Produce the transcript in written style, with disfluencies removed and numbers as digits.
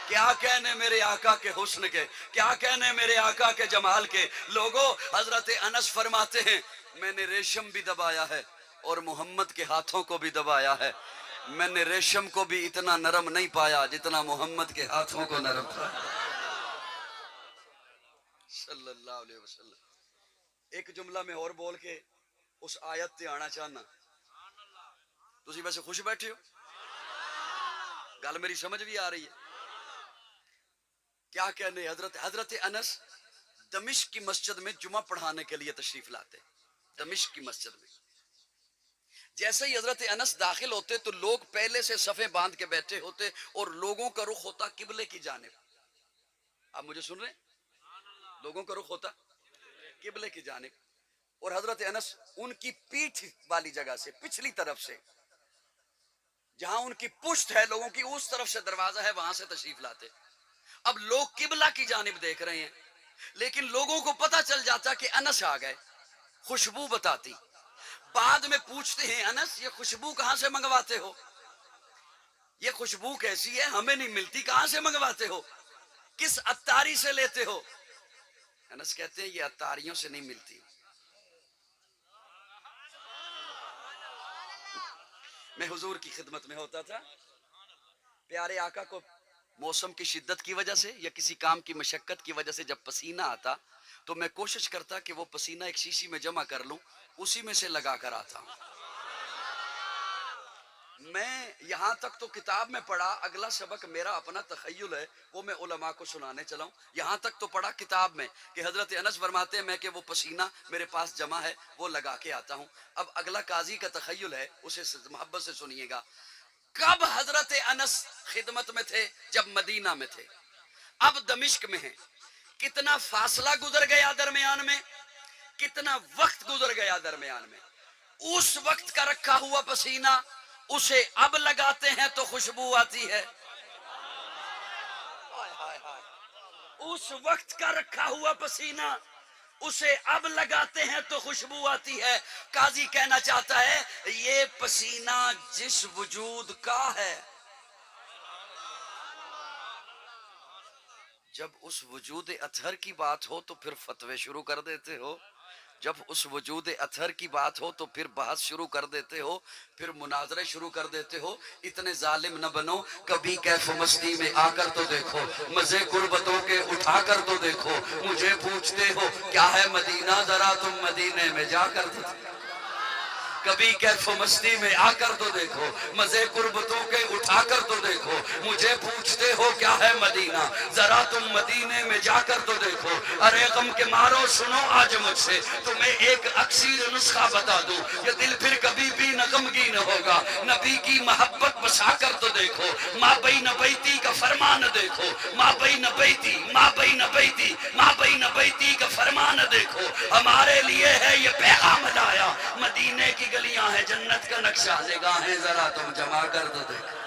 کیا کہنے میرے آقا کے حسن کے، کیا کہنے میرے آقا کے جمال کے لوگوں۔ حضرت انس فرماتے ہیں میں نے ریشم بھی دبایا ہے اور محمد کے ہاتھوں کو بھی دبایا ہے، میں نے ریشم کو بھی اتنا نرم نہیں پایا جتنا محمد کے ہاتھوں کو نرم پایا صلی اللہ علیہ وسلم۔ ایک جملہ میں اور بول کے اس آیت تے آنا چاہنا۔ تسی ویسے خوش بیٹھے ہو؟ گل میری سمجھ بھی آ رہی ہے؟ کیا کہنے حضرت انس دمشق کی مسجد میں جمعہ پڑھانے کے لیے تشریف لاتے، دمشق کی مسجد میں۔ جیسے ہی حضرت انس داخل ہوتے تو لوگ پہلے سے صفیں باندھ کے بیٹھے ہوتے اور لوگوں کا رخ ہوتا قبلے کی جانب۔ آپ مجھے سن رہے ہیں؟ لوگوں کا رخ ہوتا قبلے کی جانب، اور حضرت انس ان کی پیٹھ والی جگہ سے پچھلی طرف سے، جہاں ان کی پشت ہے لوگوں کی، اس طرف سے دروازہ ہے، وہاں سے تشریف لاتے۔ اب لوگ قبلہ کی جانب دیکھ رہے ہیں لیکن لوگوں کو پتہ چل جاتا کہ انس آ گئے، خوشبو بتاتی۔ بعد میں پوچھتے ہیں انس یہ خوشبو کہاں سے منگواتے ہو؟ یہ خوشبو کیسی ہے ہمیں نہیں ملتی، کہاں سے منگواتے ہو؟ کس عطاری سے لیتے ہو؟ انس کہتے ہیں یہ عطاریوں سے نہیں ملتی، میں حضور کی خدمت میں ہوتا تھا، پیارے آقا کو موسم کی شدت کی وجہ سے یا کسی کام کی مشقت کی وجہ سے جب پسینہ آتا تو میں کوشش کرتا کہ وہ پسینہ ایک شیشی میں جمع کر لوں، اسی میں سے لگا کر آتا ہوں۔ میں یہاں تک تو کتاب میں پڑھا، اگلا سبق میرا اپنا تخیل ہے وہ میں علماء کو سنانے چلا ہوں۔ یہاں تک تو پڑھا کتاب میں کہ حضرت انس فرماتے ہیں میں کہ وہ پسینہ میرے پاس جمع ہے وہ لگا کے آتا ہوں۔ اب اگلا قاضی کا تخیل ہے، اسے محبت سے سنیے گا۔ کب حضرت انس خدمت میں تھے؟ جب مدینہ میں تھے، اب دمشق میں ہیں۔ کتنا فاصلہ گزر گیا درمیان میں، کتنا وقت گزر گیا درمیان میں۔ اس وقت کا رکھا ہوا پسینہ اسے اب لگاتے ہیں تو خوشبو آتی ہے۔ اس وقت کا رکھا ہوا پسینہ اسے اب لگاتے ہیں تو خوشبو آتی ہے۔ قاضی کہنا چاہتا ہے یہ پسینہ جس وجود کا ہے، جب اس وجود اطہر کی بات ہو تو پھر فتوے شروع کر دیتے ہو، جب اس وجود اطہر کی بات ہو تو پھر بحث شروع کر دیتے ہو، پھر مناظرے شروع کر دیتے ہو۔ اتنے ظالم نہ بنو، کبھی کیف و مستی میں آ کر تو دیکھو، مزے قربتوں کے اٹھا کر تو دیکھو۔ مجھے پوچھتے ہو کیا ہے مدینہ، ذرا تم مدینے میں جا کر تو دیکھو۔ کبھی کیف و مستی میں آ کر تو دیکھو، مزے قربتوں کے اٹھا کر تو دیکھو۔ مجھے پوچھتے ہو کیا ہے مدینہ، ذرا تم مدینے میں جا کر تو دیکھو۔ ارے غم کے مارو سنو آج مجھ سے تمہیں ایک اکسیر نسخہ بتا دوں، یہ دل پھر کبھی بھی نہ غمگین ہوگا۔ نبی کی محبت بسا کر تو دیکھو، ماں بین بیتی کا فرمان دیکھو، ماں بین بیتی، ماں بین بیتی، ماں بین بیتی کا فرمان دیکھو۔ ہمارے لیے ہے یہ پیغام لایا، مدینے کی گلیاں ہیں جنت کا نقشہ، نگاہیں ذرا تم جما کر تو دیکھو۔